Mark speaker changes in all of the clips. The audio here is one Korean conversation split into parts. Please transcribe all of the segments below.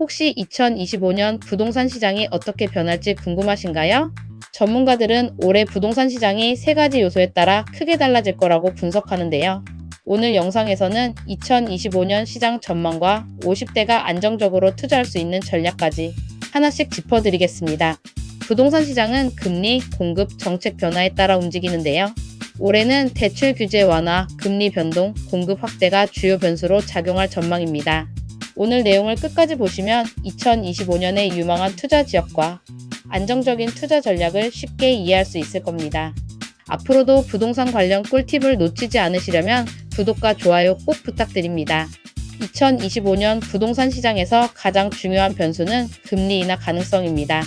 Speaker 1: 혹시 2025년 부동산 시장이 어떻게 변할지 궁금하신가요? 전문가들은 올해 부동산 시장이 세 가지 요소에 따라 크게 달라질 거라고 분석하는데요. 오늘 영상에서는 2025년 시장 전망과 50대가 안정적으로 투자할 수 있는 전략까지 하나씩 짚어드리겠습니다. 부동산 시장은 금리, 공급, 정책 변화에 따라 움직이는데요. 올해는 대출 규제 완화, 금리 변동, 공급 확대가 주요 변수로 작용할 전망입니다. 오늘 내용을 끝까지 보시면 2025년의 유망한 투자 지역과 안정적인 투자 전략을 쉽게 이해할 수 있을 겁니다. 앞으로도 부동산 관련 꿀팁을 놓치지 않으시려면 구독과 좋아요 꼭 부탁드립니다. 2025년 부동산 시장에서 가장 중요한 변수는 금리 인하 가능성입니다.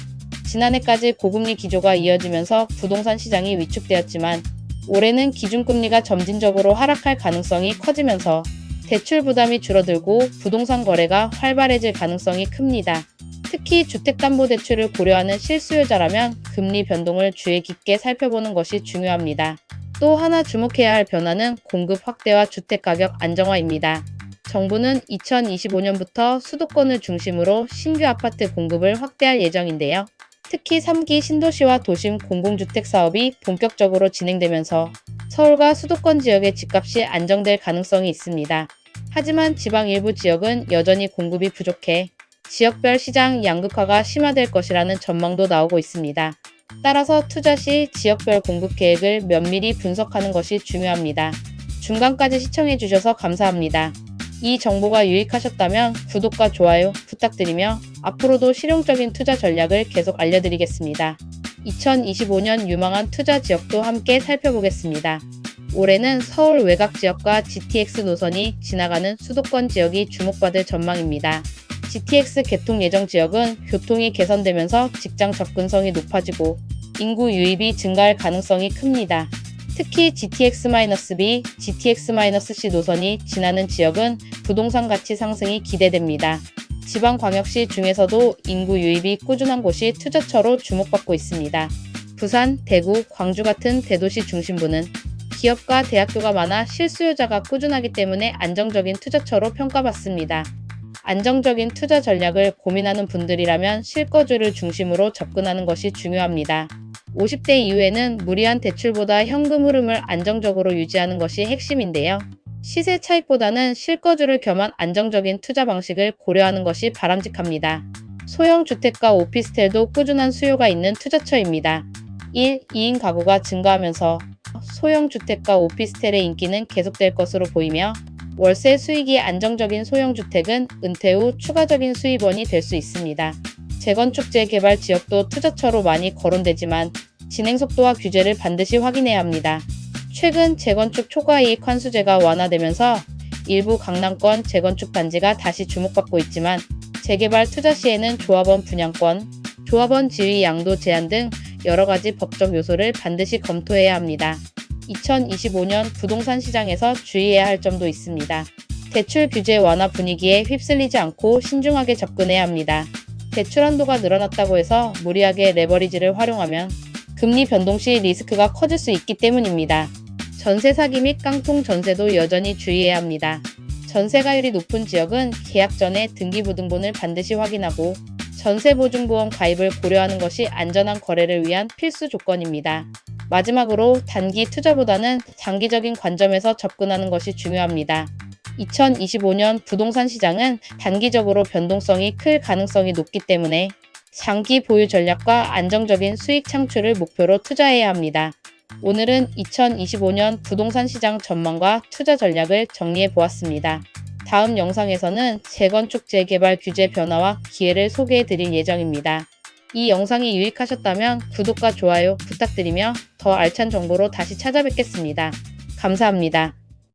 Speaker 1: 지난해까지 고금리 기조가 이어지면서 부동산 시장이 위축되었지만 올해는 기준금리가 점진적으로 하락할 가능성이 커지면서 대출 부담이 줄어들고 부동산 거래가 활발해질 가능성이 큽니다. 특히 주택담보대출을 고려하는 실수요자라면 금리 변동을 주의 깊게 살펴보는 것이 중요합니다. 또 하나 주목해야 할 변화는 공급 확대와 주택가격 안정화입니다. 정부는 2025년부터 수도권을 중심으로 신규 아파트 공급을 확대할 예정인데요. 특히 3기 신도시와 도심 공공주택 사업이 본격적으로 진행되면서 서울과 수도권 지역의 집값이 안정될 가능성이 있습니다. 하지만 지방 일부 지역은 여전히 공급이 부족해 지역별 시장 양극화가 심화될 것이라는 전망도 나오고 있습니다. 따라서 투자 시 지역별 공급 계획을 면밀히 분석하는 것이 중요합니다. 중간까지 시청해 주셔서 감사합니다. 이 정보가 유익하셨다면 구독과 좋아요 부탁드리며 앞으로도 실용적인 투자 전략을 계속 알려드리겠습니다. 2025년 유망한 투자 지역도 함께 살펴보겠습니다. 올해는 서울 외곽 지역과 GTX 노선이 지나가는 수도권 지역이 주목받을 전망입니다. GTX 개통 예정 지역은 교통이 개선되면서 직장 접근성이 높아지고 인구 유입이 증가할 가능성이 큽니다. 특히 GTX-B, GTX-C 노선이 지나는 지역은 부동산 가치 상승이 기대됩니다. 지방광역시 중에서도 인구 유입이 꾸준한 곳이 투자처로 주목받고 있습니다. 부산, 대구, 광주 같은 대도시 중심부는 기업과 대학교가 많아 실수요자가 꾸준하기 때문에 안정적인 투자처로 평가받습니다. 안정적인 투자 전략을 고민하는 분들이라면 실거주를 중심으로 접근하는 것이 중요합니다. 50대 이후에는 무리한 대출보다 현금 흐름을 안정적으로 유지하는 것이 핵심인데요. 시세 차익보다는 실거주를 겸한 안정적인 투자 방식을 고려하는 것이 바람직합니다. 소형 주택과 오피스텔도 꾸준한 수요가 있는 투자처입니다. 1. 2인 가구가 증가하면서 소형 주택과 오피스텔의 인기는 계속될 것으로 보이며 월세 수익이 안정적인 소형 주택은 은퇴 후 추가적인 수입원이 될 수 있습니다. 재건축 재개발 지역도 투자처로 많이 거론되지만 진행 속도와 규제를 반드시 확인해야 합니다. 최근 재건축 초과이익 환수제가 완화되면서 일부 강남권 재건축 단지가 다시 주목받고 있지만 재개발 투자 시에는 조합원 분양권, 조합원 지위 양도 제한 등 여러 가지 법적 요소를 반드시 검토해야 합니다. 2025년 부동산 시장에서 주의해야 할 점도 있습니다. 대출 규제 완화 분위기에 휩쓸리지 않고 신중하게 접근해야 합니다. 대출 한도가 늘어났다고 해서 무리하게 레버리지를 활용하면 금리 변동 시 리스크가 커질 수 있기 때문입니다. 전세 사기 및 깡통 전세도 여전히 주의해야 합니다. 전세가율이 높은 지역은 계약 전에 등기부등본을 반드시 확인하고 전세보증보험 가입을 고려하는 것이 안전한 거래를 위한 필수 조건입니다. 마지막으로 단기 투자보다는 장기적인 관점에서 접근하는 것이 중요합니다. 2025년 부동산 시장은 단기적으로 변동성이 클 가능성이 높기 때문에 장기 보유 전략과 안정적인 수익 창출을 목표로 투자해야 합니다. 오늘은 2025년 부동산 시장 전망과 투자 전략을 정리해 보았습니다. 다음 영상에서는 재건축 재개발 규제 변화와 기회를 소개해 드릴 예정입니다. 이 영상이 유익하셨다면 구독과 좋아요 부탁드리며 더 알찬 정보로 다시 찾아뵙겠습니다. 감사합니다.